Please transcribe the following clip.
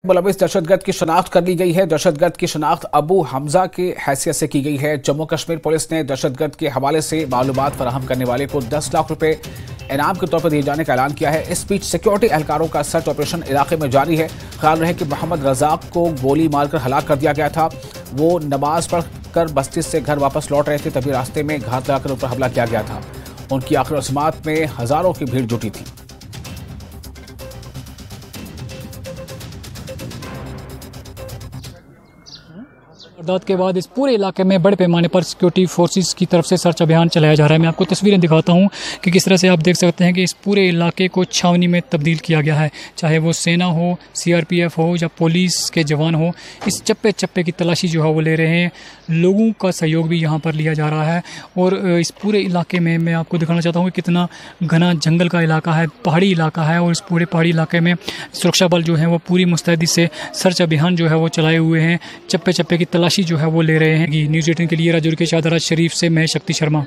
मुलविस दहशतगर्द की शनाख्त कर ली गई है। दहशतगर्द की शनाख्त अबू हमजा की हैसियत से की गई है। जम्मू कश्मीर पुलिस ने दहशतगर्द के हवाले से मालूमात फराहम करने वाले को 10 लाख रुपए इनाम के तौर पर दिए जाने का ऐलान किया है। इस बीच सिक्योरिटी एहलकारों का सर्च ऑपरेशन इलाके में जारी है। ख्याल रहे कि मोहम्मद रजाक को गोली मारकर हलाक कर दिया गया था। वो नमाज पढ़कर बस्ती से घर वापस लौट रहे थे, तभी रास्ते में घात लगाकर उन पर हमला किया गया था। उनकी आखिरी रस्मात में हजारों की भीड़ जुटी थी। वारदात के बाद इस पूरे इलाके में बड़े पैमाने पर सिक्योरिटी फोर्सेस की तरफ से सर्च अभियान चलाया जा रहा है। मैं आपको तस्वीरें दिखाता हूं कि किस तरह से आप देख सकते हैं कि इस पूरे इलाके को छावनी में तब्दील किया गया है। चाहे वो सेना हो, सीआरपीएफ हो या पुलिस के जवान हो, इस चप्पे चप्पे की तलाशी जो है वो ले रहे हैं। लोगों का सहयोग भी यहाँ पर लिया जा रहा है। और इस पूरे इलाके में मैं आपको दिखाना चाहता हूँ कि कितना घना जंगल का इलाका है, पहाड़ी इलाका है। और इस पूरे पहाड़ी इलाके में सुरक्षा बल जो है वो पूरी मुस्तैदी से सर्च अभियान जो है वो चलाए हुए हैं। चप्पे चप्पे की तलाशी जो है वो ले रहे हैं। न्यूज़ 18 के लिए राजौरी के शाहदराज शरीफ से मैं शक्ति शर्मा।